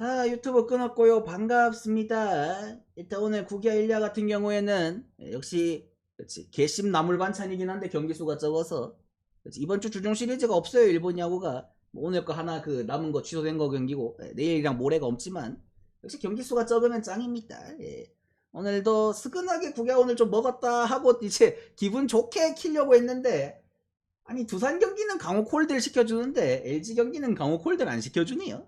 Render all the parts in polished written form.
자, 유튜브 끊었고요. 반갑습니다. 일단 오늘 구기아 일야 같은 경우에는 역시 그렇지 개심 나물 반찬이긴 한데 경기 수가 적어서 그렇지, 이번 주 주중 시리즈가 없어요. 일본 야구가 뭐 오늘 거 하나 그 남은 거 취소된 거 경기고 내일이랑 모레가 없지만 역시 경기 수가 적으면 짱입니다. 오늘도 스근하게 구기아 오늘 좀 먹었다 하고 이제 기분 좋게 키려고 했는데 아니 두산 경기는 강호 콜드를 시켜주는데 LG 경기는 강호 콜드를 안 시켜주네요.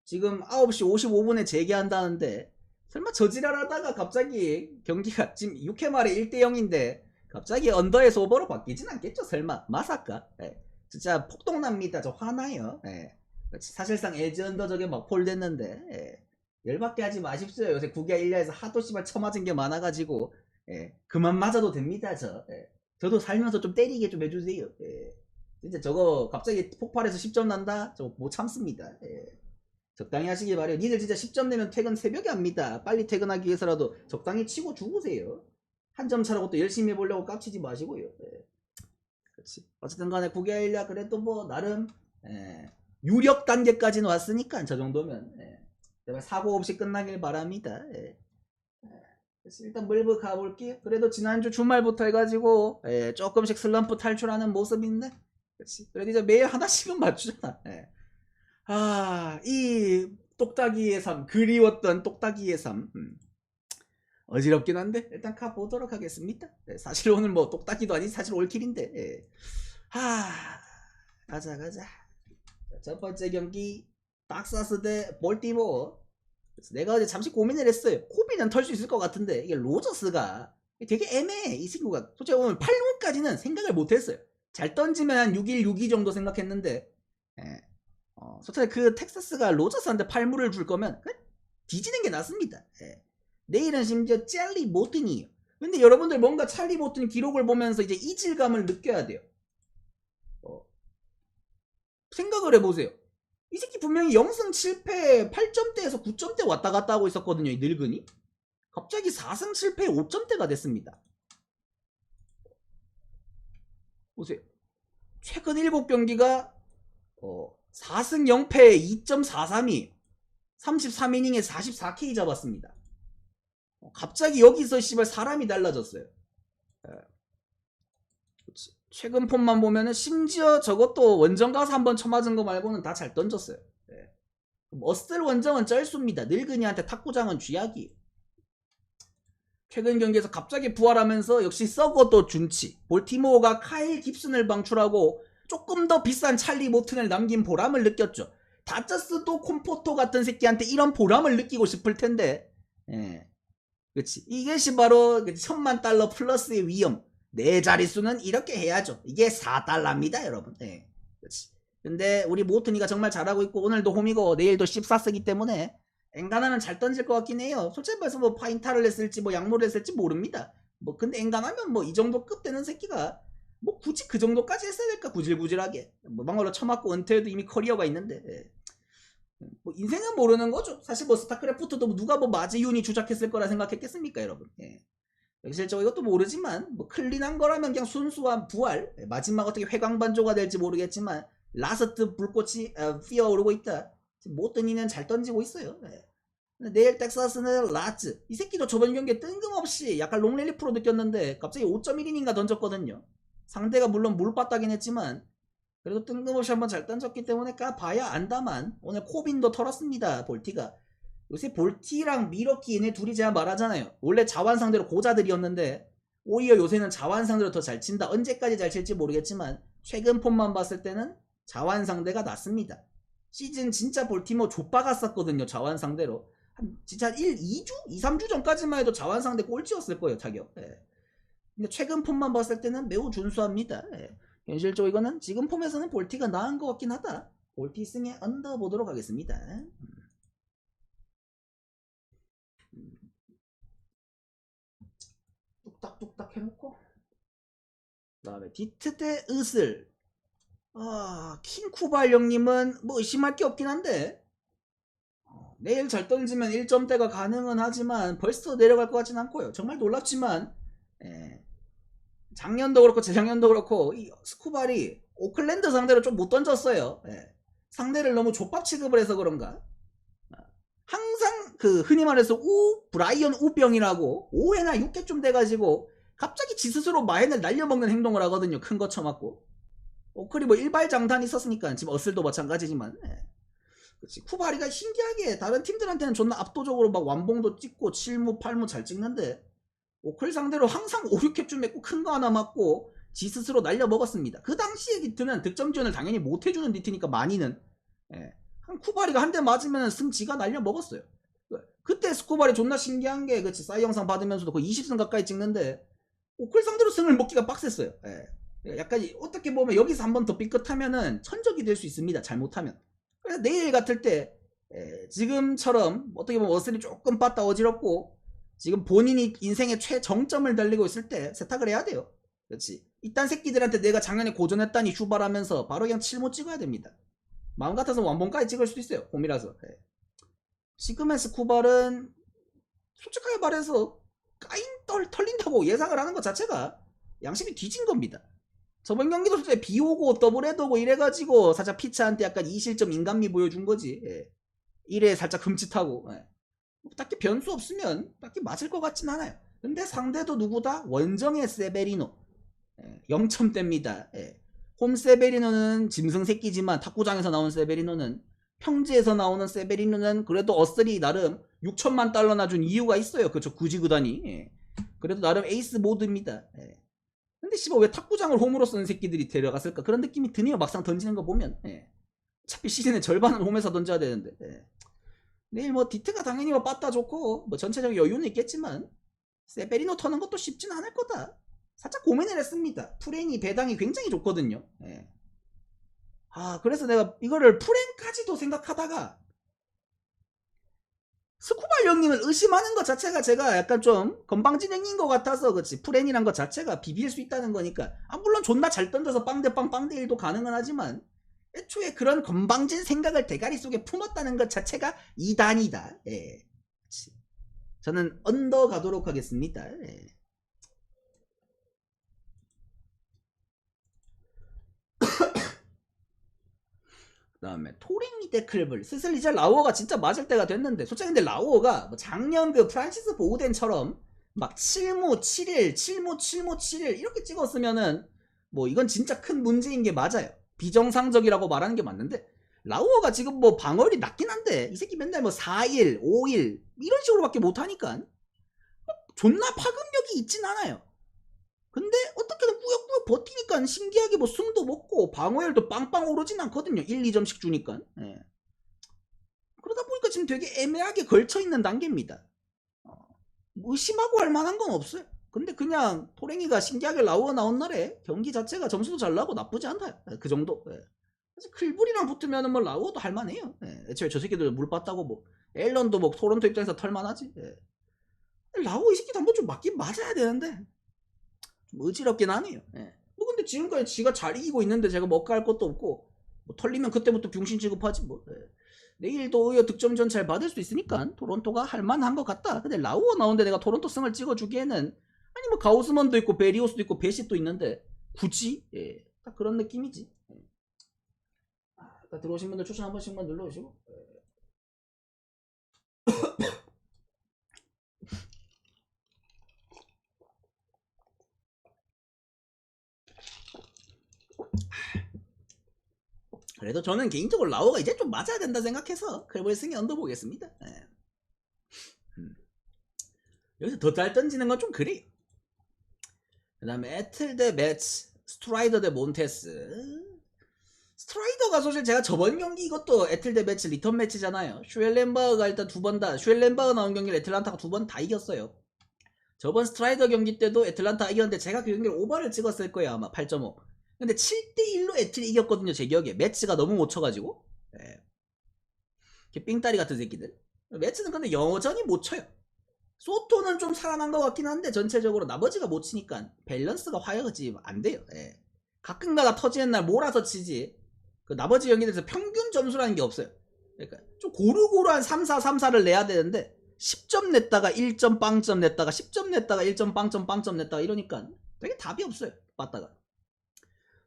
지금 9시 55분에 재개한다는데 설마 저지랄하다가 갑자기 경기가 지금 6회 말에 1대 0인데 갑자기 언더에서 오버로 바뀌진 않겠죠? 설마 마사카? 진짜 폭동납니다. 저 화나요. 사실상 LG 언더 저게 막 폴됐는데 열받게 하지 마십시오. 요새 구기아 1야에서 하도 씨발 쳐맞은 게 많아가지고 그만 맞아도 됩니다. 저도 살면서 좀 때리게 좀 해주세요. 진짜 저거 갑자기 폭발해서 10점 난다? 저거 못 참습니다. 적당히 하시기 바래요. 니들 진짜 10점 내면 퇴근 새벽에 합니다. 빨리 퇴근하기 위해서라도 적당히 치고 죽으세요. 한 점 차라고 또 열심히 해보려고 깝치지 마시고요. 그렇지. 어쨌든 간에 구기아 일야 그래도 뭐 나름 유력 단계까지는 왔으니까 저 정도면 제발 사고 없이 끝나길 바랍니다. 일단 물브 가볼게요. 그래도 지난주 주말부터 해가지고 조금씩 슬럼프 탈출하는 모습인데 그렇지. 그래도 이제 매일 하나씩은 맞추잖아. 이 똑딱이의 삶, 그리웠던 똑딱이의 삶. 어지럽긴 한데 일단 가보도록 하겠습니다. 사실 오늘 뭐 똑딱이도 아닌 사실 올킬인데 가자. 첫 번째 경기 닥사스 대 볼티모어. 내가 어제 잠시 고민을 했어요. 코비는 털 수 있을 것 같은데 이게 로저스가 되게 애매해. 이 친구가 솔직히 오늘 8루까지는 생각을 못했어요. 잘 던지면 한 6일 6이 정도 생각했는데 솔직히 그 텍사스가 로저스한테 8루를 줄 거면 뒤지는 게 낫습니다. 내일은 심지어 찰리 모튼이에요. 근데 여러분들 뭔가 찰리 모튼 기록을 보면서 이제 이질감을 느껴야 돼요. 생각을 해보세요. 이 새끼 분명히 0승 7패 8점대에서 9점대 왔다 갔다 하고 있었거든요. 이 늙은이. 갑자기 4승 7패 5점대가 됐습니다. 보세요. 최근 7경기가 4승 0패 2.43이 33이닝에 44K 잡았습니다. 갑자기 여기서 씨발 사람이 달라졌어요. 최근 폼만 보면은 심지어 저것도 원정 가서 한번 쳐맞은 거 말고는 다 잘 던졌어요. 머슬 원정은 쩔수입니다. 늙은이한테 탁구장은 쥐약이. 최근 경기에서 갑자기 부활하면서 역시 썩어도 준치. 볼티모어가 카일 깁슨을 방출하고 조금 더 비싼 찰리 모튼을 남긴 보람을 느꼈죠. 다저스도 콤포토 같은 새끼한테 이런 보람을 느끼고 싶을 텐데. 그치. 이것이 바로 $10,000,000 플러스의 위험. 내 자릿수는 이렇게 해야죠. 이게 4달러입니다, 여러분. 그치. 근데 우리 모튼이가 정말 잘하고 있고 오늘도 홈이고 내일도 14 쓰기 때문에 엔간하면 잘 던질 것 같긴 해요. 솔직히 말해서 뭐 파인타를 했을지 뭐 양모를 했을지 모릅니다. 뭐 근데 엔간하면 뭐 이 정도 급 되는 새끼가 뭐 굳이 그 정도까지 했어야 될까 구질구질하게. 뭐 막말로 쳐맞고 은퇴해도 이미 커리어가 있는데. 뭐 인생은 모르는 거죠. 사실 뭐 스타크래프트도 누가 뭐 마지윤이 주작했을 거라 생각했겠습니까, 여러분? 실제로 이것도 모르지만 뭐 클린한 거라면 그냥 순수한 부활. 마지막 어떻게 회광반조가 될지 모르겠지만 라스트 불꽃이 피어오르고 있다. 모튼이는 잘 던지고 있어요. 내일 텍사스는 라츠. 이 새끼도 저번 경기에 뜬금없이 약간 롱렐리프로 느꼈는데 갑자기 5.1이닝가 던졌거든요. 상대가 물론 물바다긴 했지만 그래도 뜬금없이 한번 잘 던졌기 때문에 까봐야 안다만 오늘 코빈도 털었습니다. 볼티가. 요새 볼티랑 미러키 얘네 둘이 제가 말하잖아요. 원래 자완 상대로 고자들이었는데 오히려 요새는 자완 상대로 더 잘 친다. 언제까지 잘 칠지 모르겠지만 최근 폼만 봤을 때는 자완 상대가 낫습니다. 시즌 진짜 볼티모 좆박았었거든요. 자완 상대로. 진짜 2주? 2, 3주 전까지만 해도 자완 상대 꼴찌였을 거예요. 타격. 근데 최근 폼만 봤을 때는 매우 준수합니다. 현실적으로 이거는 지금 폼에서는 볼티가 나은 것 같긴 하다. 볼티 승에 언더 보도록 하겠습니다. 뚝딱뚝딱 해놓고 그 다음에 디트 대 으슬. 킹쿠발 형님은 뭐 의심할 게 없긴 한데 내일 잘 던지면 1점대가 가능은 하지만 벌써 내려갈 것 같진 않고요. 정말 놀랍지만 작년도 그렇고 재작년도 그렇고 이 스쿠발이 오클랜드 상대로 좀 못 던졌어요. 상대를 너무 족밥 취급을 해서 그런가. 항상 그 흔히 말해서 브라이언 우병이라고 5회나 6회쯤 돼가지고 갑자기 지 스스로 마인을 날려먹는 행동을 하거든요. 큰 거 쳐맞고. 그리고 뭐 일발장단이 있었으니까 지금 어슬도 마찬가지지만. 그치. 쿠바리가 신기하게 다른 팀들한테는 존나 압도적으로 막 완봉도 찍고 7무 8무 잘 찍는데 오클 상대로 항상 5, 6회쯤 했고 큰 거 하나 맞고 지 스스로 날려먹었습니다. 그 당시에 니트는 득점 지원을 당연히 못해주는 니트니까 많이는 쿠바리가 한 대 맞으면 승지가 날려먹었어요. 그때 스쿠바리 존나 신기한 게 그치 싸이 영상 받으면서도 거의 20승 가까이 찍는데 오클 상대로 승을 먹기가 빡셌어요. 약간 어떻게 보면 여기서 한 번 더 삐끗하면은 천적이 될 수 있습니다. 잘못하면. 그래서 내일 같을 때 지금처럼 어떻게 보면 어슬이 조금 빠따 어지럽고 지금 본인이 인생의 최정점을 달리고 있을 때 세탁을 해야 돼요. 그렇지. 이딴 새끼들한테 내가 작년에 고전했다니 휴발하면서 바로 그냥 7못 찍어야 됩니다. 마음 같아서 완봉까지 찍을 수도 있어요. 봄이라서. 지금의 스쿠발은 솔직하게 말해서 까인 털린다고 예상을 하는 것 자체가 양심이 뒤진 겁니다. 저번 경기도 솔직히 비 오고 더블 헤드고 이래가지고 살짝 피차한테 약간 이실점 인간미 보여준 거지. 이래 살짝 흠칫하고. 딱히 변수 없으면 딱히 맞을 것 같진 않아요. 근데 상대도 누구다? 원정의 세베리노. 0점대입니다. 홈 세베리노는 짐승 새끼지만 탁구장에서 나온 세베리노는 평지에서 나오는 세베리노는 그래도 어슬이 나름 6천만 달러나 준 이유가 있어요. 그쵸 굳이 그다니. 그래도 나름 에이스 모드입니다. 근데 씨발 왜 탁구장을 홈으로 쓰는 새끼들이 데려갔을까 그런 느낌이 드네요. 막상 던지는 거 보면. 어차피 시즌의 절반은 홈에서 던져야 되는데. 내일 뭐 디트가 당연히 뭐 빠따 좋고 뭐 전체적인 여유는 있겠지만 세베리노 터는 것도 쉽진 않을 거다. 살짝 고민을 했습니다. 프렌이 배당이 굉장히 좋거든요. 그래서 내가 이거를 프렌까지도 생각하다가 스쿠발 형님을 의심하는 것 자체가 제가 약간 좀 건방진행인 것 같아서 그렇지. 프렌이란 것 자체가 비빌 수 있다는 거니까. 물론 존나 잘 던져서 빵대빵 빵대1도 가능은 하지만 애초에 그런 건방진 생각을 대가리 속에 품었다는 것 자체가 2단이다. 저는 언더 가도록 하겠습니다. 그 다음에 토링이 데클블 슬슬 이제 라우어가 진짜 맞을 때가 됐는데 솔직히 근데 라우어가 뭐 작년 그 프란시스 보우덴처럼 막 7무 7일 7무 7무 7일 이렇게 찍었으면은 뭐 이건 진짜 큰 문제인 게 맞아요. 비정상적이라고 말하는 게 맞는데 라우어가 지금 뭐 방어율이 낮긴 한데 이 새끼 맨날 뭐 4일 5일 이런 식으로밖에 못하니까 존나 파급력이 있진 않아요. 근데 어떻게든 꾸역꾸역 버티니까 신기하게 뭐 승도 먹고 방어율도 빵빵 오르진 않거든요. 1, 2점씩 주니까. 그러다 보니까 지금 되게 애매하게 걸쳐있는 단계입니다. 의심하고 할 만한 건 없어요. 근데 그냥 토랭이가 신기하게 라우어 나온 날에 경기 자체가 점수도 잘 나고 나쁘지 않아요. 그 정도. 사실 클불이랑 붙으면 뭐 라우어도 할만해요. 애초에 저 새끼들 물 빠따고 뭐 앨런도 뭐 토론토 입장에서 털만하지. 라우어 이 새끼도 한번 좀 맞긴 맞아야 되는데 좀 의지럽긴 하네요. 뭐 근데 지금까지 지가 잘 이기고 있는데 제가 뭐 할 것도 없고 뭐 털리면 그때부터 병신 취급하지 뭐. 내일도 오히려 득점전 잘 받을 수 있으니까 토론토가 할만한 것 같다. 근데 라우어 나오는데 내가 토론토 승을 찍어주기에는 아니 뭐 가우스먼도 있고 베리오스도 있고 베시도 있는데 굳이 딱 그런 느낌이지. 들어오신 분들 추천 한 번씩만 눌러주시고. 그래도 저는 개인적으로 라오가 이제 좀 맞아야 된다 생각해서 클볼 승에 얹어보겠습니다. 여기서 더 잘 던지는 건 좀 그래요. 그 다음에 에틀 대 매치, 스트라이더 대 몬테스. 스트라이더가 사실 제가 저번 경기 이것도 에틀 대 매치 리턴 매치잖아요. 슈엘렌버그가 일단 두 번 다, 슈엘렌버그 나온 경기를 애틀란타가 두 번 다 이겼어요. 저번 스트라이더 경기 때도 애틀란타 이겼는데 제가 그 경기를 오버를 찍었을 거예요. 아마 8.5. 근데 7대1로 애틀이 이겼거든요. 제 기억에. 매치가 너무 못 쳐가지고. 삥따리 같은 새끼들. 매치는 근데 여전히 못 쳐요. 소토는 좀 살아난 것 같긴 한데 전체적으로 나머지가 못 치니까 밸런스가 화려하지 안 돼요. 가끔가다 터지는 날 몰아서 치지. 그 나머지 경기들에서 평균 점수라는 게 없어요. 그러니까 좀 고루고루한 3-4, 3-4를 내야 되는데 10점 냈다가 1점 빵점 냈다가 10점 냈다가 1점 빵점 빵점 냈다가 이러니까 되게 답이 없어요. 맞다가.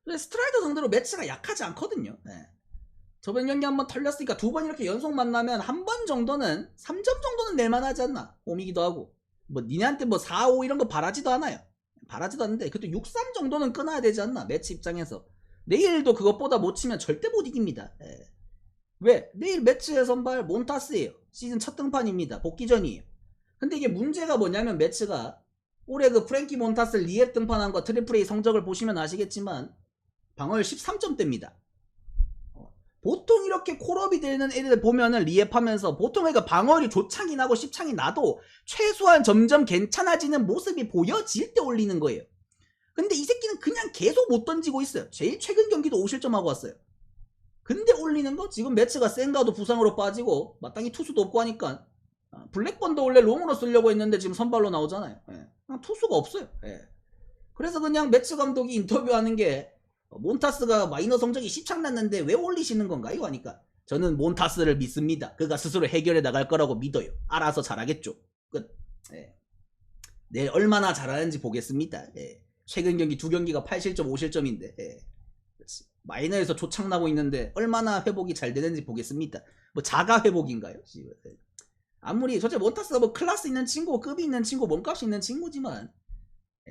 스트라이더 상대로 매치가 약하지 않거든요. 저번 경기 한번 털렸으니까 두 번 이렇게 연속 만나면 한 번 정도는 3점 정도는 낼만하지 않나. 홈이기도 하고 뭐 니네한테 뭐 4, 5 이런 거 바라지도 않아요. 바라지도 않는데 그래도 6, 3 정도는 끊어야 되지 않나. 매치 입장에서 내일도 그것보다 못 치면 절대 못 이깁니다. 예. 왜? 내일 매치의 선발 몬타스예요. 시즌 첫 등판입니다. 복귀전이에요. 근데 이게 문제가 뭐냐면 매치가 올해 그 프랭키 몬타스 리앱 등판한 거 트리플 A 성적을 보시면 아시겠지만 방어율 13점대입니다. 보통 이렇게 콜업이 되는 애들 보면은 리앱하면서 보통 애가 방어율이 조창이 나고 10창이 나도 최소한 점점 괜찮아지는 모습이 보여질 때 올리는 거예요. 근데 이 새끼는 그냥 계속 못 던지고 있어요. 제일 최근 경기도 5실점하고 왔어요. 근데 올리는 거 지금 매치가 센가도 부상으로 빠지고 마땅히 투수도 없고 하니까 블랙번도 원래 롱으로 쓰려고 했는데 지금 선발로 나오잖아요. 예. 그냥 투수가 없어요. 예. 그래서 그냥 매치 감독이 인터뷰하는 게 몬타스가 마이너 성적이 10창 났는데 왜 올리시는 건가요? 하니까 저는 몬타스를 믿습니다. 그가 스스로 해결해 나갈 거라고 믿어요. 알아서 잘하겠죠. 끝. 예. 내일 얼마나 잘하는지 보겠습니다. 예. 최근 경기 두 경기가 8실점 5실점인데 예. 마이너에서 조창 나고 있는데 얼마나 회복이 잘 되는지 보겠습니다. 뭐 자가 회복인가요? 아무리 솔직히 몬타스가 뭐 클래스 있는 친구, 급이 있는 친구, 몸값이 있는 친구지만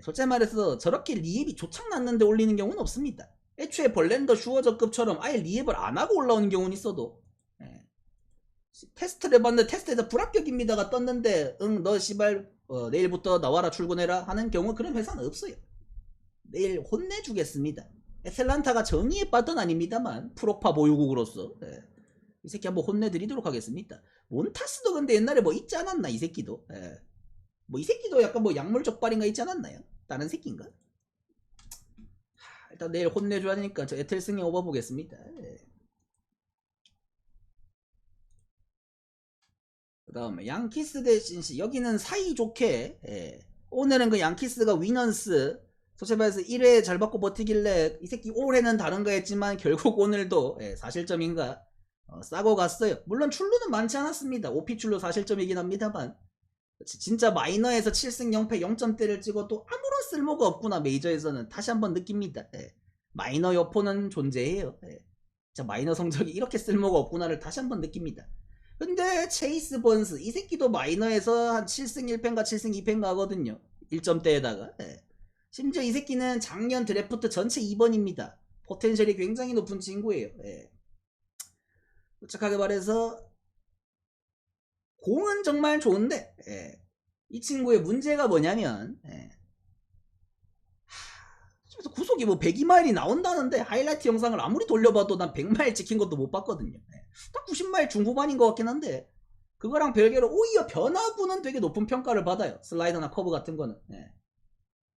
솔직히 말해서 저렇게 리앱이 조창 났는데 올리는 경우는 없습니다. 애초에 벌렌더 슈어저급처럼 아예 리앱을 안 하고 올라오는 경우는 있어도 테스트를 해봤는데 테스트에서 불합격입니다가 떴는데 응 너 씨발 내일부터 나와라 출근해라 하는 경우 그런 회사는 없어요. 내일 혼내주겠습니다. 애틀란타가 정의의 빠던 아닙니다만 프로파 보유국으로서 이 새끼 한번 혼내드리도록 하겠습니다. 몬타스도 근데 옛날에 뭐 있지 않았나 이 새끼도 뭐 이 새끼도 약간 뭐 약물 적발인가 있지 않았나요? 다른 새끼인가? 일단 내일 혼내줘야 되니까 저 에텔승에 오버보겠습니다. 그 다음에 양키스 대 신시 여기는 사이좋게 오늘은 그 양키스가 위넌스 솔직히 말해서 1회 잘 받고 버티길래 이 새끼 올해는 다른가 했지만 결국 오늘도 4실점인가 싸고 갔어요. 물론 출루는 많지 않았습니다. OP 출루 4실점이긴 합니다만 진짜 마이너에서 7승 0패 0점대를 찍어도 아무런 쓸모가 없구나. 메이저에서는 다시 한번 느낍니다. 마이너 여포는 존재해요. 진짜 마이너 성적이 이렇게 쓸모가 없구나를 다시 한번 느낍니다. 근데 체이스 번스 이 새끼도 마이너에서 한 7승 1패인가 7승 2패인가 하거든요. 1점대에다가 심지어 이 새끼는 작년 드래프트 전체 2번입니다. 포텐셜이 굉장히 높은 친구예요. 솔직하게 말해서 공은 정말 좋은데 이 친구의 문제가 뭐냐면 구속이 뭐 102마일이 나온다는데 하이라이트 영상을 아무리 돌려봐도 난 100마일 찍힌 것도 못 봤거든요. 딱 90마일 중후반인 것 같긴 한데 그거랑 별개로 오히려 변화구는 되게 높은 평가를 받아요. 슬라이더나 커브 같은 거는.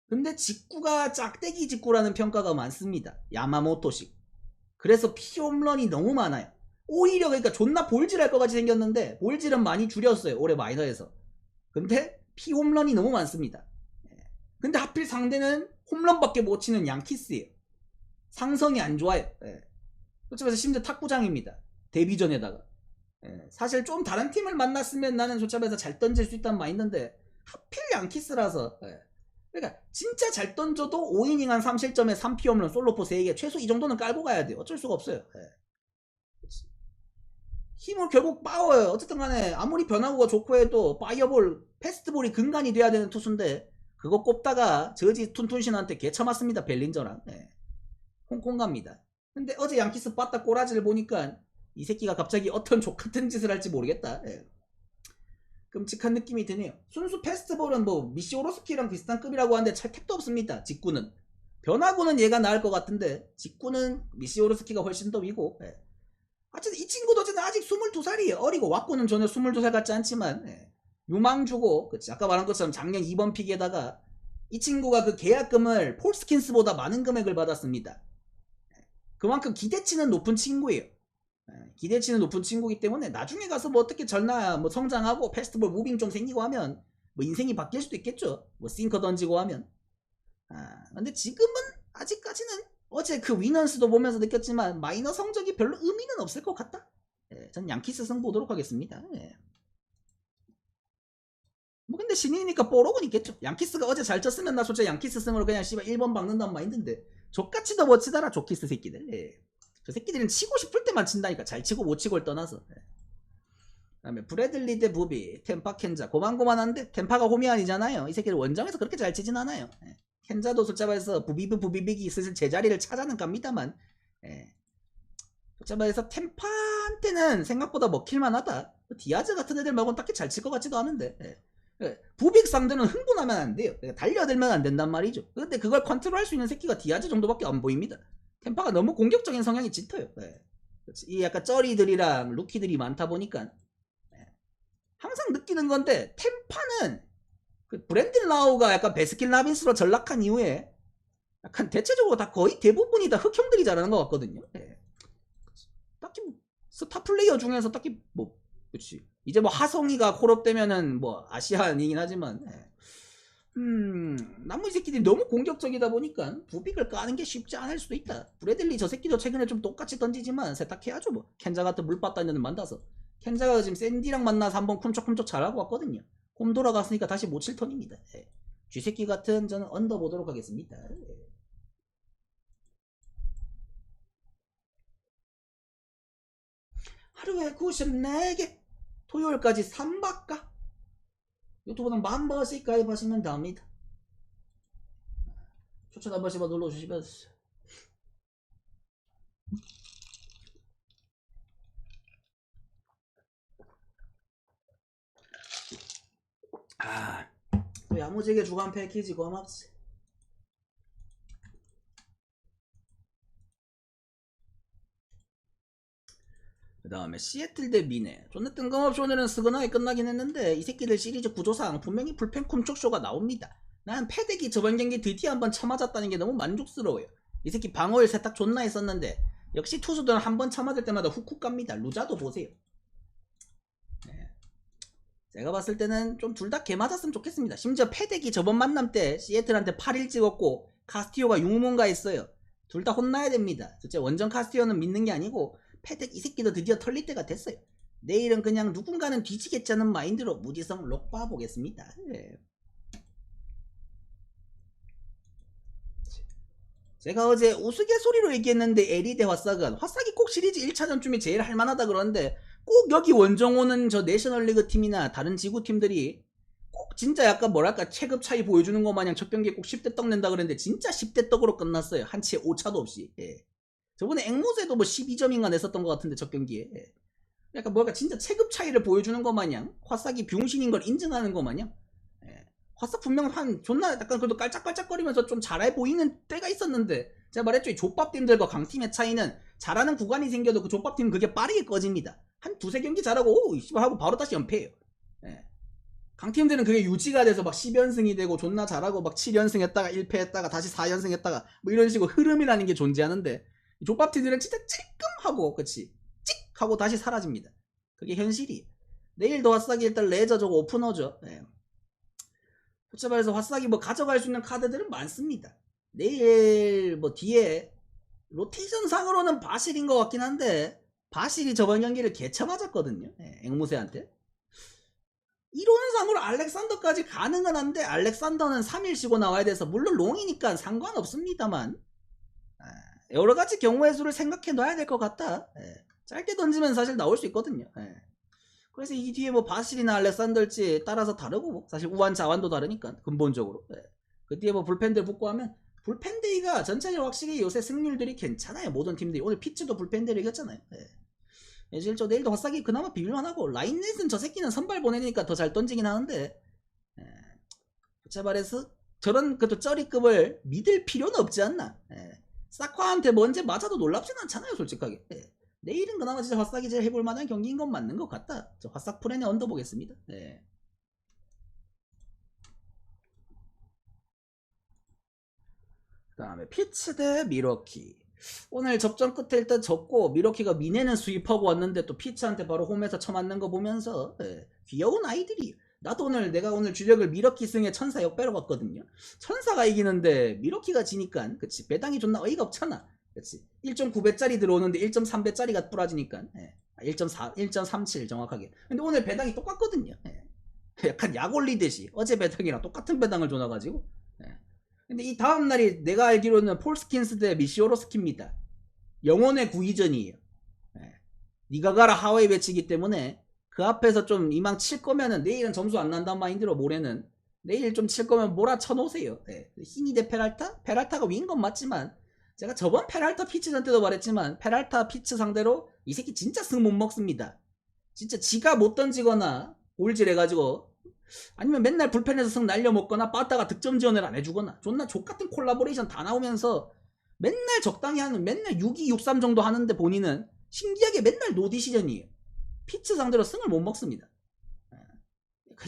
근데 직구가 짝대기 직구라는 평가가 많습니다. 야마모토식. 그래서 피홈런이 너무 많아요. 오히려 그러니까 존나 볼질할 것 같이 생겼는데 볼질은 많이 줄였어요. 올해 마이너에서. 근데 피홈런이 너무 많습니다. 근데 하필 상대는 홈런밖에 못 치는 양키스예요. 상성이 안 좋아요. 솔직히 심지어 탁구장입니다. 데뷔전에다가. 사실 좀 다른 팀을 만났으면 나는 솔직히 말해서 잘 던질 수 있다는 마인드인데 하필 양키스라서 그러니까 진짜 잘 던져도 5이닝 한 3실점에 3피 홈런 솔로포 3개 최소 이 정도는 깔고 가야 돼요. 어쩔 수가 없어요. 힘을 결국 빠워요. 어쨌든 간에 아무리 변화구가 좋고 해도 파이어볼, 패스트볼이 근간이 돼야 되는 투수인데 그거 꼽다가 저지 툰툰신한테 개쳐맞습니다. 벨린저랑. 홍콩 갑니다. 근데 어제 양키스 빠따 꼬라지를 보니까 이 새끼가 갑자기 어떤 족같은 짓을 할지 모르겠다. 끔찍한 느낌이 드네요. 순수 패스트볼은 뭐 미시 오로스키랑 비슷한 급이라고 하는데 찰택도 없습니다. 직구는. 변화구는 얘가 나을 것 같은데 직구는 미시 오로스키가 훨씬 더 위고. 어쨌든 이 친구도 어쨌든 아직 22살이에요. 어리고 왁구는 전혀 22살 같지 않지만 유망주고 그치 아까 말한 것처럼 작년 2번 픽에다가 이 친구가 그 계약금을 폴스킨스보다 많은 금액을 받았습니다. 그만큼 기대치는 높은 친구예요. 기대치는 높은 친구이기 때문에 나중에 가서 뭐 어떻게 전나 뭐 성장하고 패스트볼 무빙 좀 생기고 하면 뭐 인생이 바뀔 수도 있겠죠. 뭐 싱커 던지고 하면. 근데 지금은 아직까지는 어제 그 위넌스도 보면서 느꼈지만 마이너 성적이 별로 의미는 없을 것 같다. 전 양키스 승 보도록 하겠습니다. 뭐 근데 신인이니까 뽀록은 있겠죠. 양키스가 어제 잘 쳤으면 나 솔직히 양키스 승으로 그냥 씨발 1번 박는단 마인드인데 족같이 더 멋지더라 조키스 새끼들. 저 새끼들은 치고 싶을 때만 친다니까. 잘 치고 못 치고를 떠나서. 그다음에 브래들리 대 부비, 템파 켄자. 고만고만한데 템파가 홈이 아니잖아요. 이 새끼들 원정에서 그렇게 잘 치진 않아요. 켄자도 솔직히 말해서 부비빅이 슬슬 제자리를 찾아는 갑니다만, 솔직히 말해서 템파한테는 생각보다 먹힐만 하다. 디아즈 같은 애들 말고는 딱히 잘 칠 것 같지도 않은데, 부빅 상대는 흥분하면 안 돼요. 달려들면 안 된단 말이죠. 근데 그걸 컨트롤할 수 있는 새끼가 디아즈 정도밖에 안 보입니다. 템파가 너무 공격적인 성향이 짙어요. 이 약간 쩌리들이랑 루키들이 많다 보니까 항상 느끼는 건데, 템파는 그 브랜든 라우가 약간 베스킨 라빈스로 전락한 이후에 약간 대체적으로 다 거의 대부분이 다 흑형들이 잘하는 것 같거든요. 딱히 뭐 스타 플레이어 중에서 딱히 뭐, 그치, 이제 뭐 하성이가 콜업되면은 뭐 아시아인이긴 하지만, 나머지 새끼들이 너무 공격적이다 보니까 부빅을 까는 게 쉽지 않을 수도 있다. 브래들리 저 새끼도 최근에 좀 똑같이 던지지만 세탁해야죠 뭐. 켄자 같은 물 빠따는 애들 만나서. 켄자가 지금 샌디랑 만나서 한번 쿰쩍쿰쩍 잘하고 왔거든요. 홈 돌아갔으니까 다시 못 칠 턴입니다. 쥐새끼 같은 저는 언더 보도록 하겠습니다. 하루에 94개, 토요일까지 3박가. 유튜브는 10,000번씩 가입하시면 됩니다. 추천 한 번씩만 눌러주시면. 또 야무지게 주간 패키지 고맙지. 그 다음에 시애틀 대 미네. 존나 뜬금없이 오늘은 스그나게 끝나긴 했는데 이 새끼들 시리즈 구조상 분명히 불펜 쿰촉쇼가 나옵니다. 난 패덱이 저번 경기 드디어 한번 쳐맞았다는 게 너무 만족스러워요. 이 새끼 방어율 세탁 존나 했었는데 역시 투수들은 한번 쳐맞을 때마다 훅훅 갑니다. 루자도 보세요. 제가 봤을 때는 좀 둘 다 개맞았으면 좋겠습니다. 심지어 패덱이 저번 만남 때 시애틀한테 8일 찍었고 카스티오가 6문가 했어요. 둘 다 혼나야 됩니다. 도대체 원정 카스티오는 믿는 게 아니고 패덱 이 새끼도 드디어 털릴 때가 됐어요. 내일은 그냥 누군가는 뒤지겠자는 마인드로 무지성 록바 보겠습니다. 제가 어제 우스갯소리로 얘기했는데 에리 대 화싹은 화싹이 꼭 시리즈 1차전쯤이 제일 할만하다 그러는데 꼭 여기 원정 오는 저 내셔널리그 팀이나 다른 지구 팀들이 꼭 진짜 약간 뭐랄까 체급 차이 보여주는 것 마냥 첫 경기에 꼭 10대 떡 낸다 그랬는데 진짜 10대 떡으로 끝났어요. 한 치에 오차도 없이. 저번에 앵무새도 뭐 12점인가 냈었던 것 같은데 첫 경기에. 약간 뭐랄까 진짜 체급 차이를 보여주는 것 마냥 화싹이 병신인 걸 인증하는 것 마냥. 화싹 분명 한 존나 약간 그래도 깔짝깔짝거리면서 좀 잘해 보이는 때가 있었는데 제가 말했죠. 이 족밥팀들과 강팀의 차이는 잘하는 구간이 생겨도 그 족밥팀은 그게 빠르게 꺼집니다. 한 두세 경기 잘하고 오 씨발 하고 바로 다시 연패해요. 강팀들은 그게 유지가 돼서 막 10연승이 되고 존나 잘하고 막 7연승 했다가 1패 했다가 다시 4연승 했다가 뭐 이런 식으로 흐름이라는 게 존재하는데 족밥팀들은 진짜 찔끔하고 그치 찍 하고 다시 사라집니다. 그게 현실이. 내일도 화싹이 일단 레저 저거 오프너죠. 솔직히 말해서 화싹이 뭐 가져갈 수 있는 카드들은 많습니다. 내일 뭐 뒤에 로테이션 상으로는 바실인 것 같긴 한데 바실이 저번 경기를 개쳐 맞았거든요. 앵무새한테. 이론상으로 알렉산더까지 가능은 한데 알렉산더는 3일 쉬고 나와야 돼서 물론 롱이니까 상관없습니다만 여러가지 경우의 수를 생각해 놔야 될 것 같다. 짧게 던지면 사실 나올 수 있거든요. 그래서 이 뒤에 뭐 바실이나 알렉산더일지 따라서 다르고 사실 우한 자완도 다르니까 근본적으로. 그 뒤에 뭐 불펜들 붙고 하면 불펜데이가 전체적으로 확실히 요새 승률들이 괜찮아요. 모든 팀들이. 오늘 피츠도 불펜데이를 이겼잖아요. 실제 내일도 화싹이 그나마 비빌만하고 라인넷은 저 새끼는 선발 보내니까 더 잘 던지긴 하는데 제발해서 저런 그또 쩌리급을 믿을 필요는 없지 않나. 사카한테 먼저 맞아도 놀랍진 않잖아요 솔직하게. 내일은 그나마 진짜 화싹이 제일 해볼 만한 경기인 건 맞는 것 같다. 저 화싹 프렌에 언더 보겠습니다. 그 다음에 피츠 대 미러키. 오늘 접전 끝에 일단 졌고 미러키가 미네는 수입하고 왔는데 또 피츠한테 바로 홈에서 쳐맞는 거 보면서 귀여운 아이들이. 나도 내가 오늘 주력을 미러키 승에 천사 역배로 봤거든요. 천사가 이기는데 미러키가 지니까 그치 배당이 존나 어이가 없잖아. 그치 1.9배짜리 들어오는데 1.3배짜리가 뿌라지니까 1.4, 1.37 정확하게. 근데 오늘 배당이 똑같거든요. 약간 약 올리듯이 어제 배당이랑 똑같은 배당을 줘놔가지고. 근데 이 다음날이 내가 알기로는 폴스킨스 대 미시오로스키입니다. 영혼의 구위전이에요. 예. 니가 가라 하와이 배치기 때문에 그 앞에서 좀 이망 칠 거면은 내일은 점수 안 난단 마인드로 모레는 내일 좀 칠 거면 몰아쳐 놓으세요. 예. 히니 대 페랄타? 페랄타가 위인 건 맞지만 제가 저번 페랄타 피츠전 때도 말했지만 페랄타 피츠 상대로 이 새끼 진짜 승 못 먹습니다. 진짜 지가 못 던지거나 골질 해가지고 아니면 맨날 불펜에서 승 날려먹거나 빠따가 득점 지원을 안 해주거나 존나 족같은 콜라보레이션 다 나오면서 맨날 적당히 하는 맨날 6-2, 6-3 정도 하는데 본인은 신기하게 맨날 노디시전이에요. 피츠 상대로 승을 못 먹습니다.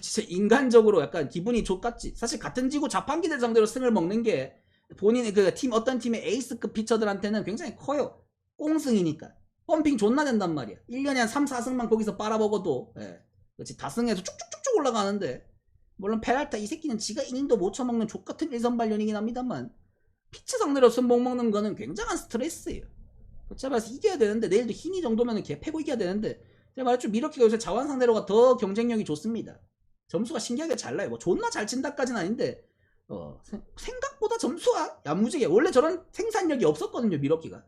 진짜 인간적으로 약간 기분이 족같지. 사실 같은 지구 자판기들 상대로 승을 먹는 게 본인의 그 팀 어떤 팀의 에이스급 피처들한테는 굉장히 커요. 꽁승이니까 펌핑 존나 된단 말이야. 1년에 한 3, 4승만 거기서 빨아먹어도 그렇지 다승에서 쭉쭉쭉쭉 올라가는데 물론 페랄타 이 새끼는 지가 이닝도 못 쳐먹는 족같은 일선발년이긴 합니다만 피치 상대로 승 못 먹는 거는 굉장한 스트레스예요. 제가 말해서 이겨야 되는데 내일도 히니 정도면 개 패고 이겨야 되는데 제가 말했죠. 미러키가 요새 자완 상대로가 더 경쟁력이 좋습니다. 점수가 신기하게 잘 나요. 뭐 존나 잘 친다까지는 아닌데 생각보다 점수가 야무지게 원래 저런 생산력이 없었거든요. 미러키가.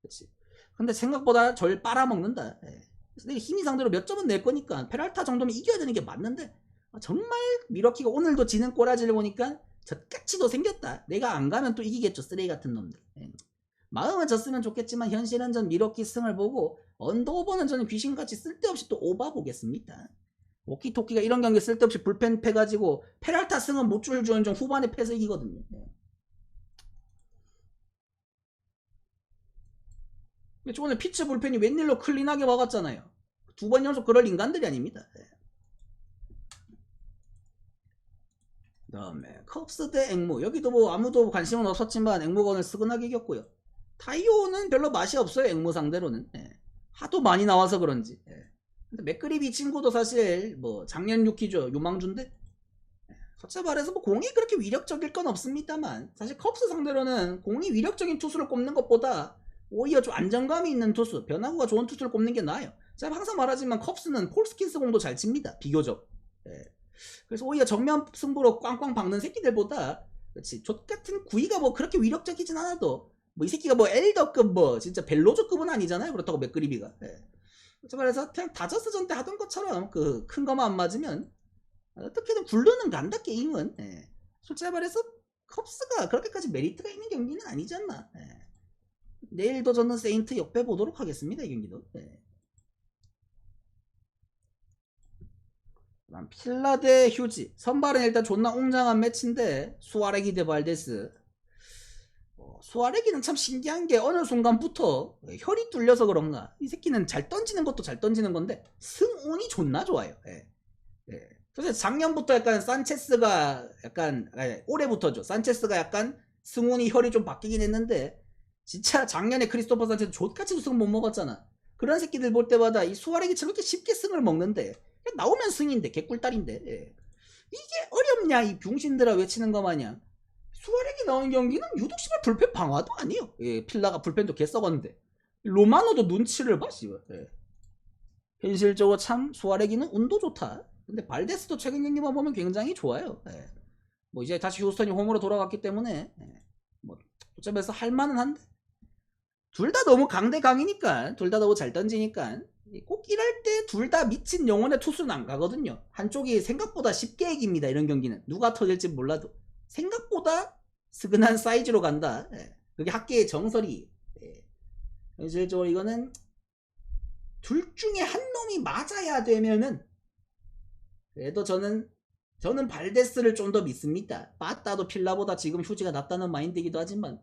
그렇지. 근데 생각보다 절 빨아먹는다. 그래서 내가 힘이 상대로 몇 점은 낼 거니까 페랄타 정도면 이겨야 되는 게 맞는데 정말 미러키가 오늘도 지는 꼬라지를 보니까 젖같이도 생겼다. 내가 안 가면 또 이기겠죠. 쓰레기 같은 놈들. 마음은 졌으면 좋겠지만 현실은 전 미러키 승을 보고 언더오버는 저는 귀신같이 쓸데없이 또 오바 보겠습니다. 워키토키가 이런 경기 쓸데없이 불펜 패가지고 페랄타 승은 못 줄 줄 정 후반에 패서 이기거든요. 오늘 피츠 불펜이 웬일로 클린하게 막았잖아요. 2번 연속 그럴 인간들이 아닙니다. 그 다음에 컵스 대 앵무. 여기도 뭐 아무도 관심은 없었지만 앵무가 오늘 스근하게 이겼고요. 타이오는 별로 맛이 없어요. 앵무 상대로는. 하도 많이 나와서 그런지. 근데 맥그리비 친구도 사실 뭐 작년 루키죠. 유망주인데 솔직히 말해서 뭐 공이 그렇게 위력적일 건 없습니다만 사실 컵스 상대로는 공이 위력적인 투수를 꼽는 것보다 오히려 좀 안정감이 있는 투수, 변화구가 좋은 투수를 꼽는 게 나아요. 제가 항상 말하지만 컵스는 폴스킨스 공도 잘 칩니다. 비교적. 그래서 오히려 정면 승부로 꽝꽝 박는 새끼들보다 그렇지 족같은 구위가 뭐 그렇게 위력적이진 않아도 뭐 이 새끼가 뭐 엘더급 뭐 진짜 벨로조급은 아니잖아요. 그렇다고 맥그리비가. 그래서 그냥 다저스전 때 하던 것처럼 그 큰 거만 안 맞으면 어떻게든 굴르는 간다 게임은. 솔직히 말해서 컵스가 그렇게까지 메리트가 있는 경기는 아니지 않나. 내일도 저는 세인트 역배 보도록 하겠습니다. 이 경기도. 필라 대 휴지. 선발은 일단 존나 웅장한 매치인데 수아레기 대 발데스. 수아레기는 참 신기한 게 어느 순간부터 혈이 뚫려서 그런가 이 새끼는 잘 던지는 것도 잘 던지는 건데 승운이 존나 좋아요. 사실 작년부터 약간 산체스가 약간 올해부터죠. 산체스가 약간 승운이 혈이 좀 바뀌긴 했는데 진짜 작년에 크리스토퍼 산체스 족같이도 승 못 먹었잖아. 그런 새끼들 볼 때마다 이 수아레기 저렇게 쉽게 승을 먹는데 나오면 승인데 개꿀딸인데 이게 어렵냐 이 병신들아 외치는 거 마냥. 수아렉이 나온 경기는 유독 씨발 불펜 방화도 아니에요. 필라가 불펜도 개 썩었는데 로마노도 눈치를 봐 씨발. 현실적으로 참 수아렉이는 운도 좋다. 근데 발데스도 최근 경기만 보면 굉장히 좋아요. 뭐 이제 다시 휴스턴이 홈으로 돌아갔기 때문에 뭐 어쩌면서 할만은 한데 둘 다 너무 강대강이니까 둘 다 너무 잘 던지니까 꼭 이럴 때 둘 다 미친 영혼의 투수는 안 가거든요. 한쪽이 생각보다 쉽게 이깁니다. 이런 경기는 누가 터질지 몰라도 생각보다 스근한 사이즈로 간다. 그게 학계의 정설이. 현실적으로 이거는 둘 중에 한 놈이 맞아야 되면은 그래도 저는 발데스를 좀 더 믿습니다. 빠따도 필라보다 지금 휴지가 낫다는 마인드이기도 하지만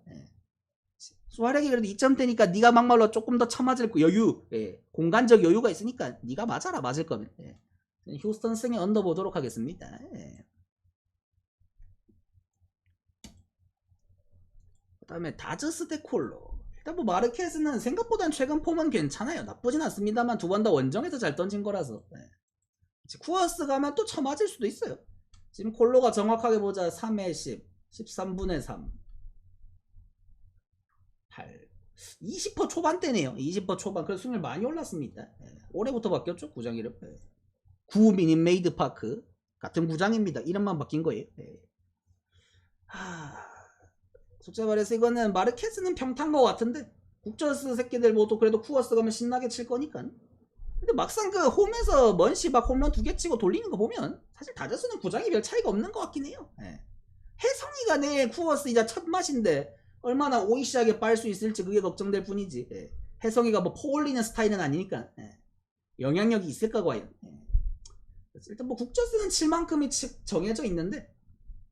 수아렉이 그래도 2점대니까 네가 막말로 조금 더 쳐맞을 여유, 공간적 여유가 있으니까 네가 맞아라 맞을 거면. 휴스턴 승에 언더 보도록 하겠습니다. 그 다음에 다저스 대 콜로. 일단 뭐 마르케스는 생각보단 최근 폼은 괜찮아요. 나쁘진 않습니다만 두 번 다 원정에서 잘 던진 거라서. 쿠어스 가면 또 쳐맞을 수도 있어요. 지금 콜로가 정확하게 보자 3에 10, 13분의 3, 8, 20% 초반대네요. 20% 초반. 그래서 승률 많이 올랐습니다. 올해부터 바뀌었죠 구장 이름. 구 미니메이드 파크 같은 구장입니다. 이름만 바뀐 거예요. 솔직히 말해서 이거는 마르케스는 평탄 거 같은데 국저스 새끼들 뭐 또 그래도 쿠어스 가면 신나게 칠 거니까. 근데 막상 그 홈에서 먼시 막 홈런 2개 치고 돌리는 거 보면 사실 다저스는 구장이 별 차이가 없는 것 같긴 해요. 예. 혜성이가 내일 쿠어스 이자 첫 맛인데 얼마나 오이시하게 빨 수 있을지 그게 걱정될 뿐이지. 예. 혜성이가 뭐 포올리는 스타일은 아니니까. 예. 영향력이 있을까 과연. 예. 일단 뭐 국저스는 칠 만큼이 정해져 있는데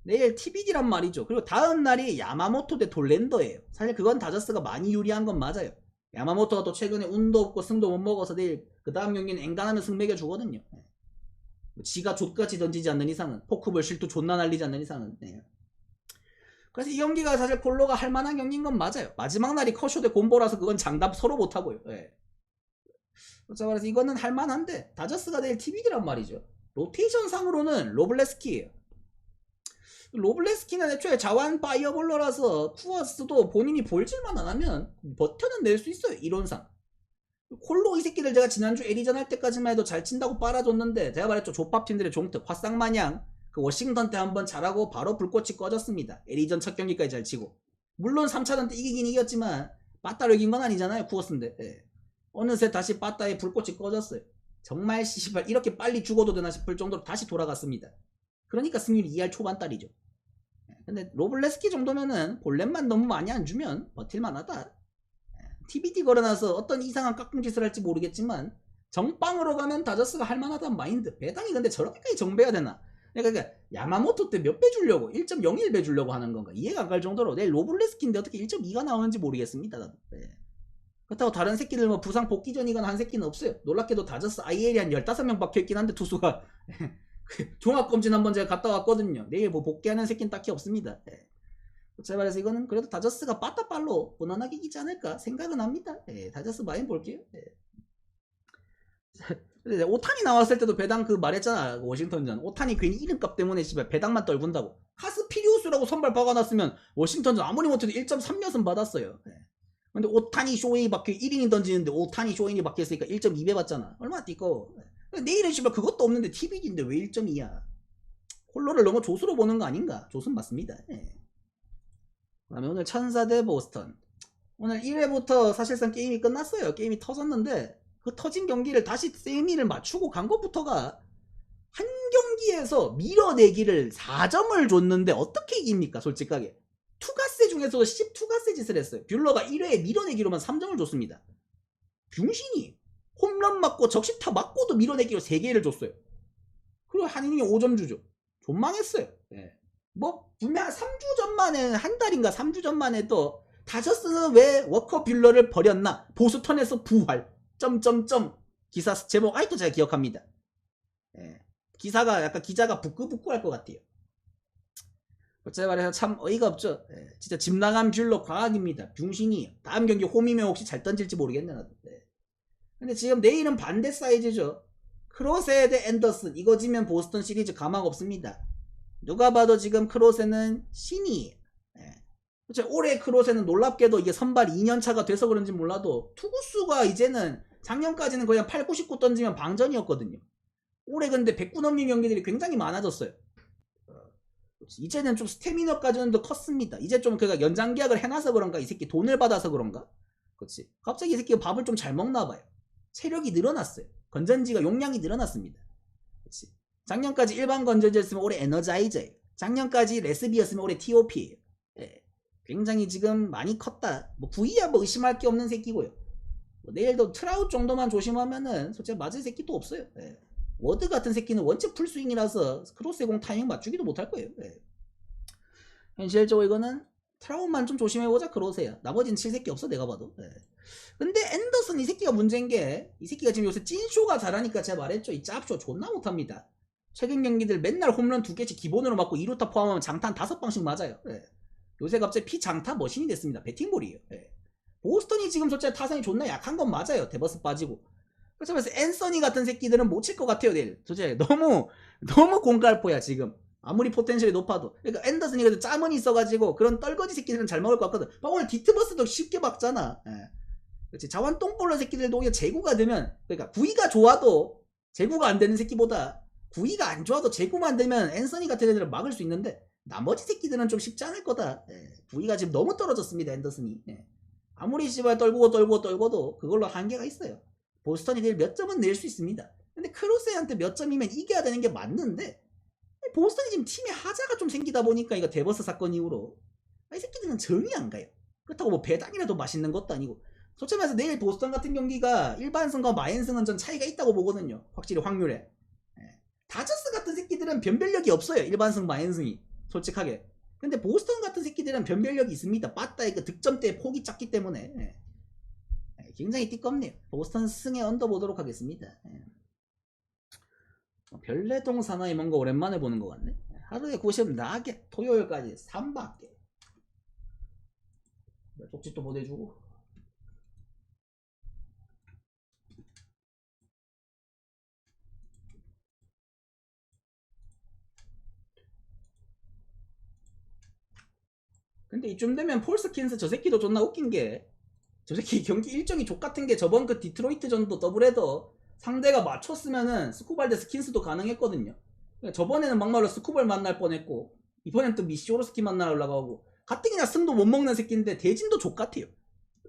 내일 TBD란 말이죠. 그리고 다음 날이 야마모토 대 돌랜더예요. 사실 그건 다저스가 많이 유리한 건 맞아요. 야마모토가 또 최근에 운도 없고 승도 못 먹어서 내일 그 다음 경기는 앵간하면 승 매겨주거든요. 네. 지가 족같이 던지지 않는 이상은, 포크볼 실도 존나 날리지 않는 이상은. 네. 그래서 이 경기가 사실 폴로가 할만한 경기인 건 맞아요. 마지막 날이 커쇼 대 곰보라서 그건 장담 서로 못하고요. 네. 그래서 이거는 할만한데 다저스가 내일 TBD란 말이죠. 로테이션 상으로는 로블레스키예요. 로블레스키는 애초에 자완 파이어볼러라서 쿠어스도 본인이 볼질만 안 하면 버텨는 낼 수 있어요. 이론상. 콜로 이 새끼들 제가 지난주 에리전 할 때까지만 해도 잘 친다고 빨아줬는데 제가 말했죠. 족밥팀들의 종특 화쌍마냥 그 워싱턴 때 한번 잘하고 바로 불꽃이 꺼졌습니다. 에리전 첫 경기까지 잘 치고. 물론 3차전 때 이기긴 이겼지만 빠따로 이긴 건 아니잖아요. 쿠어스인데. 예. 어느새 다시 빠따에 불꽃이 꺼졌어요. 정말 씨발 이렇게 빨리 죽어도 되나 싶을 정도로 다시 돌아갔습니다. 그러니까 승률이 2할 초반달이죠. 근데 로블레스키 정도면은 볼넷만 너무 많이 안 주면 버틸만하다. TBD 걸어놔서 어떤 이상한 깍꿍짓을 할지 모르겠지만 정빵으로 가면 다저스가 할만하다는 마인드. 배당이 근데 저렇게까지 정배해야 되나? 그러니까 야마모토 때 몇 배 주려고 1.01배 주려고 하는 건가? 이해가 안 갈 정도로 내 로블레스키인데 어떻게 1.2가 나오는지 모르겠습니다. 네. 그렇다고 다른 새끼들 뭐 부상 복귀전이거나 한 새끼는 없어요. 놀랍게도 다저스 IL이 한 15명 박혀있긴 한데 투수가 종합검진 한번 제가 갔다 왔거든요. 내일 뭐 복귀하는 새끼는 딱히 없습니다. 예. 제가 말해서 이거는 그래도 다저스가 빠따빨로 무난하게 이기지 않을까 생각은 합니다. 예. 다저스 많이 볼게요. 예. 오탄이 나왔을 때도 배당 그 말했잖아. 워싱턴전. 오탄이 괜히 이름값 때문에 씨발 배당만 떨군다고. 카스피리우스라고 선발 박아놨으면 워싱턴전 아무리 못해도 1.3몇은 받았어요. 예. 근데 오탄이 쇼인이 박혀 1인이 던지는데 오탄이 쇼인이 박혀있으니까 1.2배 받잖아. 얼마나 띠꺼. 내일은 씨발 그것도 없는데 TV인데 왜 1.2야? 홀로를 너무 조수로 보는 거 아닌가? 조수는 맞습니다. 예. 그다음에 오늘 천사 대 보스턴. 오늘 1회부터 사실상 게임이 끝났어요. 게임이 터졌는데 그 터진 경기를 다시 세미를 맞추고 간 것부터가 한 경기에서 밀어내기를 4점을 줬는데 어떻게 이깁니까? 솔직하게. 투가세 중에서도 10투가세 짓을 했어요. 뷰러가 1회에 밀어내기로만 3점을 줬습니다. 병신이 홈런 맞고 적시타 맞고도 밀어내기로 3개를 줬어요. 그리고 한인이 5점 주죠. 존망했어요. 예. 뭐 분명 3주 전만에 한 달인가 3주 전만에 또 다저스는 왜 워커 뷰러를 버렸나? 보스턴에서 부활. 점점점 기사 제목 아직도 제가 기억합니다. 예. 기사가 약간 기자가 부끄부끄 할 것 같아요. 제가 말해서 참 어이가 없죠. 예. 진짜 집 나간 뷰러 과학입니다. 병신이 다음 경기 홈이면 혹시 잘 던질지 모르겠네 나도. 예. 근데 지금 내일은 반대 사이즈죠. 크로세 대 앤더슨. 이거 지면 보스턴 시리즈 가망 없습니다. 누가 봐도 지금 크로세는 신이에요. 예. 올해 크로세는 놀랍게도 이게 선발 2년차가 돼서 그런지 몰라도 투구수가 이제는 작년까지는 거의 한 8, 99 던지면 방전이었거든요. 올해 근데 109 넘는 경기들이 굉장히 많아졌어요. 이제는 좀 스태미너까지는 더 컸습니다. 이제 좀 그가 연장 계약을 해놔서 그런가? 이 새끼 돈을 받아서 그런가? 그렇지. 갑자기 이 새끼가 밥을 좀 잘 먹나 봐요. 체력이 늘어났어요. 건전지가 용량이 늘어났습니다. 그렇지. 작년까지 일반 건전지였으면 올해 에너자이저예요. 작년까지 레스비였으면 올해 TOP예요. 예. 굉장히 지금 많이 컸다. 뭐 V야 뭐 의심할 게 없는 새끼고요. 뭐 내일도 트라웃 정도만 조심하면은 솔직히 맞을 새끼도 없어요. 예. 워드 같은 새끼는 원체 풀스윙이라서 크로스의 공 타이밍 맞추기도 못할 거예요. 예. 현실적으로 이거는 트라웃만 좀 조심해보자 크로스야. 나머지는 칠 새끼 없어 내가 봐도. 예. 근데 앤더슨 이 새끼가 문제인 게 이 새끼가 지금 요새 찐쇼가 잘하니까 제가 말했죠. 이 짭쇼 존나 못합니다. 최근 경기들 맨날 홈런 2개씩 기본으로 맞고 2루타 포함하면 장타 5방씩 맞아요. 예. 요새 갑자기 피장타 머신이 됐습니다. 배팅볼이에요. 예. 보스턴이 지금 솔직히 타선이 존나 약한 건 맞아요. 데버스 빠지고. 그래서 앤서니 같은 새끼들은 못 칠 것 같아요. 내일. 솔직히 너무 공갈포야 지금. 아무리 포텐셜이 높아도. 그러니까 앤더슨이 그래도 짬은 있어가지고 그런 떨거지 새끼들은 잘 먹을 것 같거든. 오늘 디트버스도 쉽게 막잖아. 예. 그렇지. 자완 똥볼러 새끼들도 오히려 제구가 되면, 그러니까 구위가 좋아도 제구가 안 되는 새끼보다 구위가 안 좋아도 제구만 되면 앤서니 같은 애들은 막을 수 있는데 나머지 새끼들은 좀 쉽지 않을 거다. 예. 구위가 지금 너무 떨어졌습니다. 앤더슨이. 예. 아무리 씨발 떨고도 그걸로 한계가 있어요. 보스턴이 내일 몇 점은 낼 수 있습니다. 근데 크로스한테 몇 점이면 이겨야 되는 게 맞는데 보스턴이 지금 팀에 하자가 좀 생기다 보니까 이거 데버스 사건 이후로 이 새끼들은 정이 안 가요. 그렇다고 뭐 배당이라도 맛있는 것도 아니고. 솔직히 말해서 내일 보스턴 같은 경기가 일반승과 마인승은 전 차이가 있다고 보거든요. 확실히 확률에. 다저스 같은 새끼들은 변별력이 없어요. 일반승 마인승이. 솔직하게. 근데 보스턴 같은 새끼들은 변별력이 있습니다. 빠따의 그 득점대의 폭이 작기 때문에. 굉장히 띠껍네요. 보스턴 승에 얹어보도록 하겠습니다. 별내동 사나이 뭔가 오랜만에 보는 것 같네. 하루에 90 나게 토요일까지 3밖에. 쪽지도 보내주고. 근데 이쯤 되면 폴스킨스 저 새끼도 존나 웃긴 게 저 새끼 경기 일정이 족같은 게 저번 그 디트로이트 전도 더블헤더 상대가 맞췄으면은 스쿠발 대 스킨스도 가능했거든요. 저번에는 막말로 스쿠발 만날 뻔했고 이번엔 또 미시오로스키 만나러 올라가고 가뜩이나 승도 못 먹는 새끼인데 대진도 족같아요.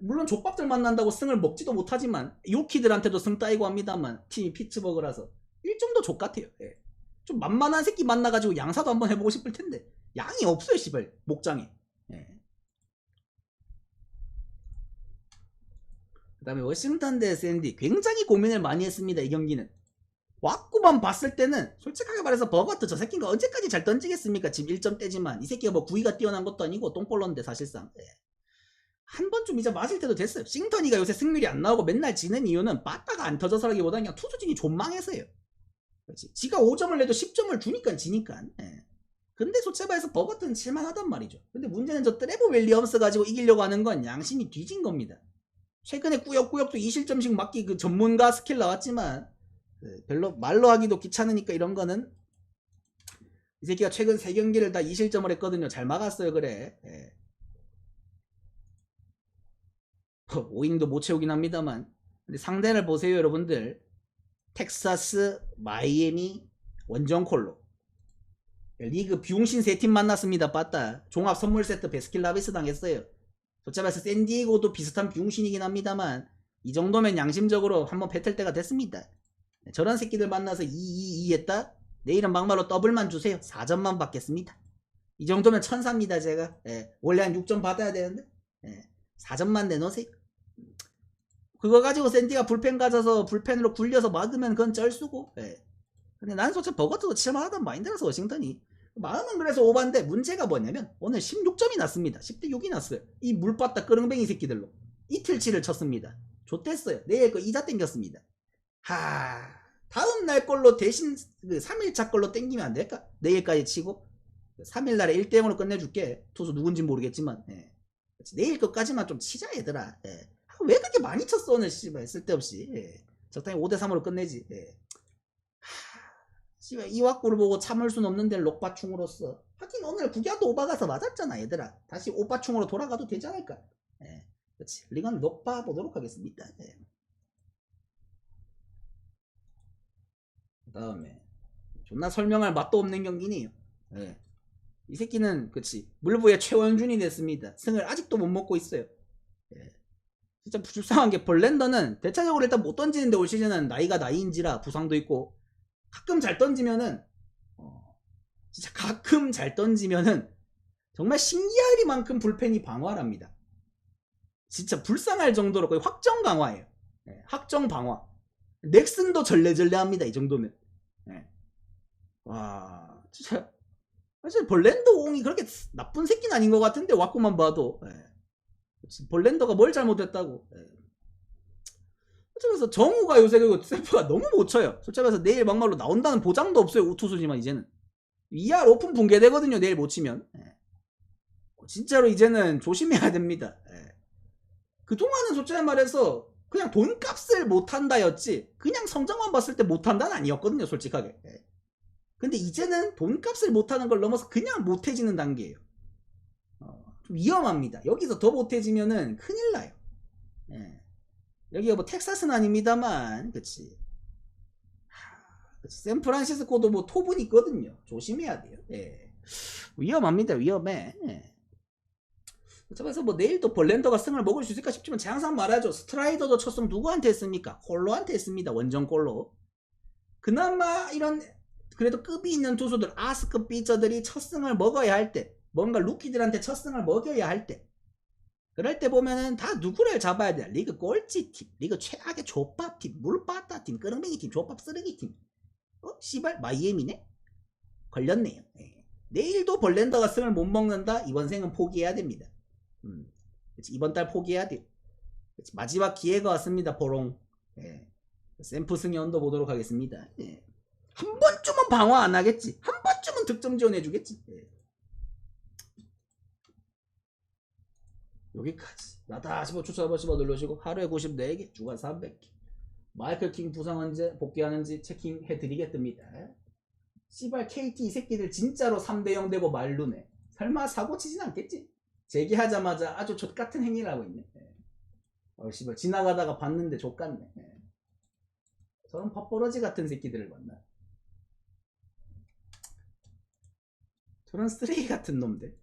물론 족밥들 만난다고 승을 먹지도 못하지만 요키들한테도 승 따이고 합니다만 팀이 피츠버그라서 일정도 족같아요. 좀 만만한 새끼 만나가지고 양사도 한번 해보고 싶을 텐데 양이 없어요 씨발 목장에. 그 다음에 워싱턴 대 샌디 굉장히 고민을 많이 했습니다. 이 경기는 왁구만 봤을 때는 솔직하게 말해서 버거트 저 새끼가 언제까지 잘 던지겠습니까? 지금 1점대지만 이 새끼가 뭐 구위가 뛰어난 것도 아니고 똥볼러인데 사실상 한 번쯤 이제 맞을 때도 됐어요. 싱턴이가 요새 승률이 안 나오고 맨날 지는 이유는 빠따가 안 터져서라기보다 그냥 투수진이 존망해서요. 그렇지. 지가 5점을 내도 10점을 주니까 지니까. 근데 솔직히 말해서 버거트는 칠만하단 말이죠. 근데 문제는 저 트레버 윌리엄스 가지고 이기려고 하는 건 양심이 뒤진 겁니다. 최근에 꾸역꾸역 또 2실점씩 맞기 그 전문가 스킬 나왔지만 별로 말로 하기도 귀찮으니까 이런 거는 이 새끼가 최근 3경기를 다 2실점을 했거든요. 잘 막았어요. 그래. 오잉도 못 채우긴 합니다만 근데 상대를 보세요 여러분들. 텍사스, 마이애미, 원정콜로 리그 비용신 3팀 만났습니다. 빠따 종합 선물 세트 베스킨라빈스 당했어요. 솔직히 말해서 샌디에고도 비슷한 비용신이긴 합니다만 이 정도면 양심적으로 한번 뱉을 때가 됐습니다. 저런 새끼들 만나서 2-2-2 했다? 내일은 막말로 더블만 주세요. 4점만 받겠습니다. 이 정도면 천사입니다 제가. 원래 한 6점 받아야 되는데 4점만 내놓으세요. 그거 가지고 샌디가 불펜 가져서 불펜으로 굴려서 막으면 그건 쩔수고. 근데 난 솔직히 버거트도 칠만하단 마인드라서 워싱턴이 마음은 그래서 오반데 문제가 뭐냐면 오늘 16점이 났습니다. 10대 6이 났어요. 이 물빠따 끄릉뱅이 새끼들로 이틀치를 쳤습니다. 좆됐어요. 내일 거 이자 땡겼습니다. 다음날 걸로 대신 그 3일차 걸로 땡기면 안 될까? 내일까지 치고 3일날에 1대0으로 끝내줄게. 투수 누군지 모르겠지만 내일 것까지만 좀 치자 얘들아. 왜 그렇게 많이 쳤어 오늘 씨발 쓸데없이. 적당히 5대3으로 끝내지. 씨발 이왁구를 보고 참을 순 없는데 록바충으로서 하긴 오늘 구기아도 오바가서 맞았잖아 얘들아. 다시 오바충으로 돌아가도 되지 않을까. 그렇지. 리건 록바 보도록 하겠습니다. 그 다음에 존나 설명할 맛도 없는 경기네요. 이 새끼는 그치 물부의 최원준이 됐습니다. 승을 아직도 못 먹고 있어요. 진짜 불쌍한 게 벌렌더는 대체적으로 일단 못 던지는데 올 시즌은 나이가 나이인지라 부상도 있고 가끔 잘 던지면은 진짜 가끔 잘 던지면은 정말 신기하리만큼 불펜이 방어랍니다. 진짜 불쌍할 정도로 거의 확정 강화예요. 확정 방어. 넥슨도 절레절레합니다. 이 정도면. 와 진짜 사실 벌렌더 옹이 그렇게 나쁜 새끼는 아닌 것 같은데 왁구만 봐도 벌렌더가 뭘 잘못했다고. 솔직히 말해서 정우가 요새 그리고 셀프가 너무 못 쳐요. 솔직히 말해서 내일 막말로 나온다는 보장도 없어요. 우투수지만 이제는 ER 오픈 붕괴되거든요. 내일 못 치면. 진짜로 이제는 조심해야 됩니다. 그동안은 솔직히 말해서 그냥 돈값을 못한다였지 그냥 성적만 봤을 때 못한다는 아니었거든요. 솔직하게. 근데 이제는 돈값을 못하는 걸 넘어서 그냥 못해지는 단계예요. 좀 위험합니다. 여기서 더 못해지면은 큰일 나요. 여기가 뭐 텍사스는 아닙니다만 그치. 샌프란시스코도 뭐 톱은 있거든요. 조심해야 돼요. 위험합니다. 위험해. 그래서 뭐 내일도 벌렌더가 승을 먹을 수 있을까 싶지만 제가 항상 말하죠. 스트라이더도 첫 승 누구한테 했습니까? 콜로한테 했습니다. 원정골로. 그나마 이런 그래도 급이 있는 투수들 아스급 피처들이 첫 승을 먹어야 할 때, 뭔가 루키들한테 첫 승을 먹여야 할 때, 그럴 때 보면은 다 누구를 잡아야 돼? 리그 꼴찌팀, 리그 최악의 족밥팀, 물빠따팀, 끄릉뱅이팀, 족밥 쓰레기팀. 씨발 마이애미네? 걸렸네요. 네. 내일도 벌렌더가 승을 못 먹는다? 이번 생은 포기해야 됩니다. 이번 달 포기해야 돼요. 마지막 기회가 왔습니다. 보롱. 네. 샘프 승의 언더 보도록 하겠습니다. 네. 한 번쯤은 방어 안 하겠지. 한 번쯤은 득점 지원해주겠지. 네. 여기까지. 나다 15 추천 한 번씩 눌러주시고 하루에 94개, 주간 300개. 마이클 킹 부상 언제 복귀하는지 체킹해드리겠습니다. 씨발 KT 이 새끼들 진짜로 3대0 되고 말루네. 설마 사고 치진 않겠지? 재기하자마자 아주 족같은 행위를 하고 있네. 씨발 지나가다가 봤는데 족같네. 저런 팝버러지 같은 새끼들을 만나. 저런 쓰레기 같은 놈들.